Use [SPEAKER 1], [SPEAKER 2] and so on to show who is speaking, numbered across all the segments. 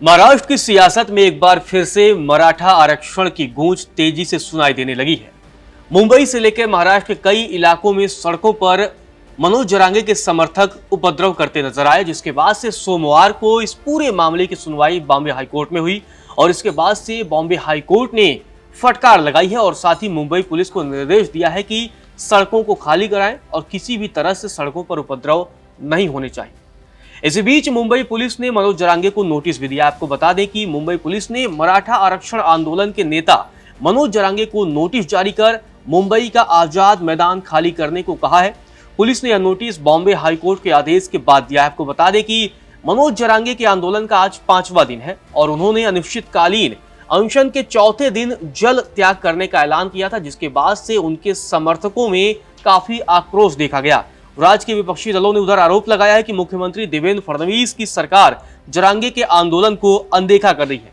[SPEAKER 1] महाराष्ट्र की सियासत में एक बार फिर से मराठा आरक्षण की गूंज तेजी से सुनाई देने लगी है। मुंबई से लेकर महाराष्ट्र के कई इलाकों में सड़कों पर मनोज जरांगे के समर्थक उपद्रव करते नजर आए, जिसके बाद से सोमवार को इस पूरे मामले की सुनवाई बॉम्बे हाईकोर्ट में हुई और इसके बाद से बॉम्बे हाईकोर्ट ने फटकार लगाई है और साथ ही मुंबई पुलिस को निर्देश दिया है कि सड़कों को खाली कराएं और किसी भी तरह से सड़कों पर उपद्रव नहीं होने चाहिए। इसी बीच मुंबई पुलिस ने मनोज जरांगे को नोटिस भी दिया। आपको बता दें कि मुंबई पुलिस ने मराठा आरक्षण आंदोलन के नेता मनोज जरांगे को नोटिस जारी कर मुंबई का आजाद मैदान खाली करने को कहा है। पुलिस ने यह नोटिस बॉम्बे हाईकोर्ट के आदेश के बाद दिया है। आपको बता दें कि मनोज जरांगे के आंदोलन का आज 5वां दिन है और उन्होंने अनिश्चितकालीन अनशन के चौथे दिन जल त्याग करने का ऐलान किया था, जिसके बाद से उनके समर्थकों में काफी आक्रोश देखा गया। राज्य के विपक्षी दलों ने उधर आरोप लगाया है कि मुख्यमंत्री देवेंद्र फडणवीस की सरकार जरांगे के आंदोलन को अनदेखा कर रही है।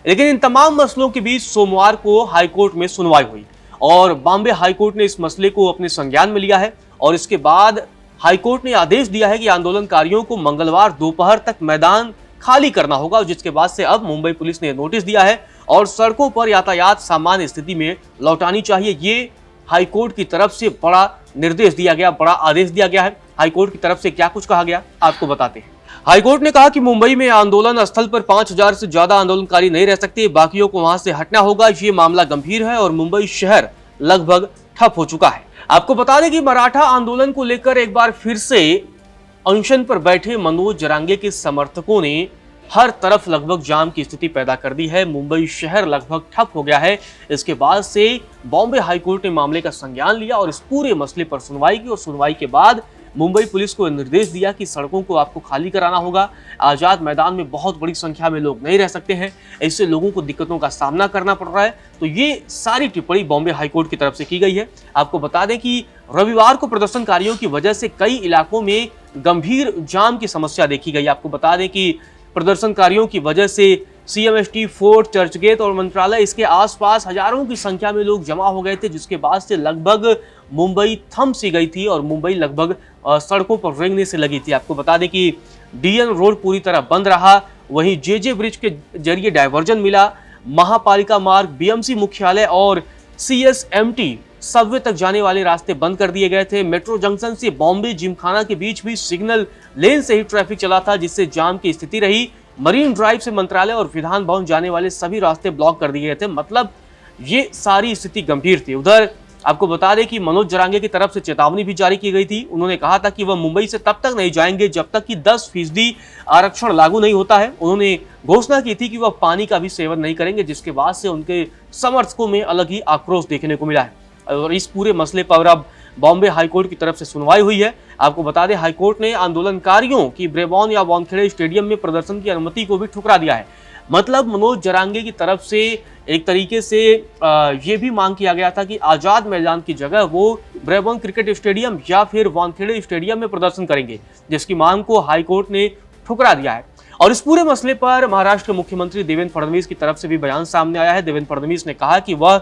[SPEAKER 1] लेकिन इन तमाम मसलों के बीच सोमवार को हाईकोर्ट में सुनवाई हुई और बॉम्बे हाईकोर्ट ने इस मसले को अपने संज्ञान में लिया है और इसके बाद हाईकोर्ट ने आदेश दिया है कि आंदोलनकारियों को मंगलवार दोपहर तक मैदान खाली करना होगा, जिसके बाद से अब मुंबई पुलिस ने नोटिस दिया है और सड़कों पर यातायात सामान्य स्थिति में लौटानी चाहिए। ये हाईकोर्ट की तरफ से बड़ा निर्देश दिया गया, बड़ा आदेश दिया गया है। हाईकोर्ट की तरफ से क्या कुछ कहा गया आपको बताते हैं। हाईकोर्ट ने कहा कि मुंबई में आंदोलन स्थल पर 5000 से ज्यादा आंदोलनकारी नहीं रह सकते, बाकियों को वहां से हटना होगा। ये मामला गंभीर है और मुंबई शहर लगभग ठप हो चुका है। आपको बता दें कि मराठा आंदोलन को लेकर एक बार फिर से अनशन पर बैठे मनोज जरांगे के समर्थकों ने हर तरफ लगभग जाम की स्थिति पैदा कर दी है। मुंबई शहर लगभग ठप हो गया है। इसके बाद से बॉम्बे हाईकोर्ट ने मामले का संज्ञान लिया और इस पूरे मसले पर सुनवाई की और सुनवाई के बाद मुंबई पुलिस को निर्देश दिया कि सड़कों को आपको खाली कराना होगा। आजाद मैदान में बहुत बड़ी संख्या में लोग नहीं रह सकते हैं, इससे लोगों को दिक्कतों का सामना करना पड़ रहा है। तो ये सारी टिप्पणी बॉम्बे हाईकोर्ट की तरफ से की गई है। आपको बता दें कि रविवार को प्रदर्शनकारियों की वजह से कई इलाकों में गंभीर जाम की समस्या देखी गई। आपको बता दें कि प्रदर्शनकारियों की वजह से CMST, फोर्ट, चर्चगेट और मंत्रालय इसके आसपास हजारों की संख्या में लोग जमा हो गए थे, जिसके बाद से लगभग मुंबई थम सी गई थी और मुंबई लगभग सड़कों पर रेंगने से लगी थी। आपको बता दें कि DN रोड पूरी तरह बंद रहा, वहीं JJ ब्रिज के जरिए डायवर्जन मिला। महापालिका मार्ग, BMC मुख्यालय और CSMT सबवे तक जाने वाले रास्ते बंद कर दिए गए थे। मेट्रो जंक्शन से बॉम्बे जिमखाना के बीच भी सिग्नल लेन से ही ट्रैफिक चला था, जिससे जाम की स्थिति रही। मरीन ड्राइव से मंत्रालय और विधान भवन जाने वाले सभी रास्ते ब्लॉक कर दिए गए थे। मतलब ये सारी स्थिति गंभीर थी। उधर आपको बता दें कि मनोज जरांगे की तरफ से चेतावनी भी जारी की गई थी। उन्होंने कहा था कि वह मुंबई से तब तक नहीं जाएंगे जब तक कि 10% आरक्षण लागू नहीं होता है। उन्होंने घोषणा की थी कि वह पानी का भी सेवन नहीं करेंगे, जिसके बाद से उनके समर्थकों में अलग ही आक्रोश देखने को मिला है और इस पूरे मसले पर अब बॉम्बे हाईकोर्ट की तरफ से सुनवाई हुई है। आपको बता दें हाईकोर्ट ने आंदोलनकारियों की ब्रेबॉर्न या वानखेड़े स्टेडियम में प्रदर्शन की अनुमति को भी ठुकरा दिया है। मतलब मनोज जरांगे की तरफ से एक तरीके से ये भी मांग किया गया था कि आजाद मैदान की जगह वो ब्रेबॉर्न क्रिकेट स्टेडियम या फिर वानखेड़े स्टेडियम में प्रदर्शन करेंगे, जिसकी मांग को हाईकोर्ट ने ठुकरा दिया है। और इस पूरे मसले पर महाराष्ट्र के मुख्यमंत्री देवेंद्र फडणवीस की तरफ से भी बयान सामने आया है। देवेंद्र फडणवीस ने कहा कि वह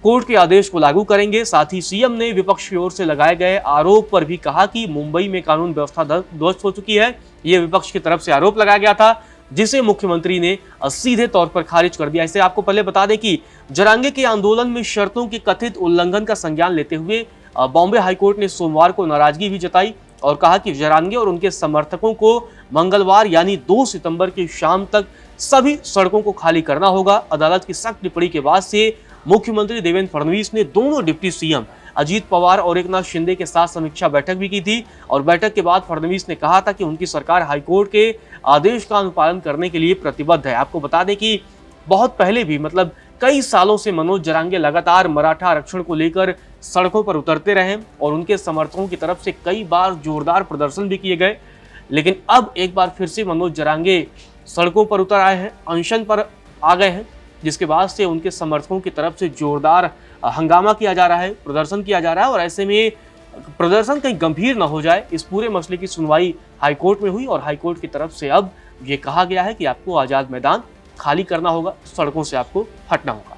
[SPEAKER 1] कोर्ट के आदेश को लागू करेंगे। साथ ही सीएम ने विपक्ष की ओर से लगाए गए आरोप पर भी कहा कि मुंबई में कानून व्यवस्था ध्वस्त हो चुकी है। यह विपक्ष की तरफ से आरोप लगाया गया था, जिसे मुख्यमंत्री ने सीधे तौर पर खारिज कर दिया। इसे आपको पहले बता दें कि जरांगे के आंदोलन में शर्तों के कथित उल्लंघन का संज्ञान लेते हुए बॉम्बे हाईकोर्ट ने सोमवार को नाराजगी भी जताई और कहा कि जरांगे और उनके समर्थकों को मंगलवार यानी 2 सितंबर की शाम तक सभी सड़कों को खाली करना होगा। अदालत की सख्त टिप्पणी के बाद से मुख्यमंत्री देवेंद्र फडणवीस ने दोनों डिप्टी CM अजीत पवार और एकनाथ शिंदे के साथ समीक्षा बैठक भी की थी और बैठक के बाद फडणवीस ने कहा था कि उनकी सरकार हाईकोर्ट के आदेश का अनुपालन करने के लिए प्रतिबद्ध है। आपको बता दें कि बहुत पहले भी मतलब कई सालों से मनोज जरांगे लगातार मराठा आरक्षण को लेकर सड़कों पर उतरते रहे और उनके समर्थकों की तरफ से कई बार जोरदार प्रदर्शन भी किए गए। लेकिन अब एक बार फिर से मनोज जरांगे सड़कों पर उतर आए हैं, अनशन पर आ गए हैं, जिसके बाद से उनके समर्थकों की तरफ से जोरदार हंगामा किया जा रहा है, प्रदर्शन किया जा रहा है और ऐसे में प्रदर्शन कहीं गंभीर न हो जाए, इस पूरे मसले की सुनवाई हाईकोर्ट में हुई और हाईकोर्ट की तरफ से अब ये कहा गया है कि आपको आजाद मैदान खाली करना होगा, सड़कों से आपको हटना होगा।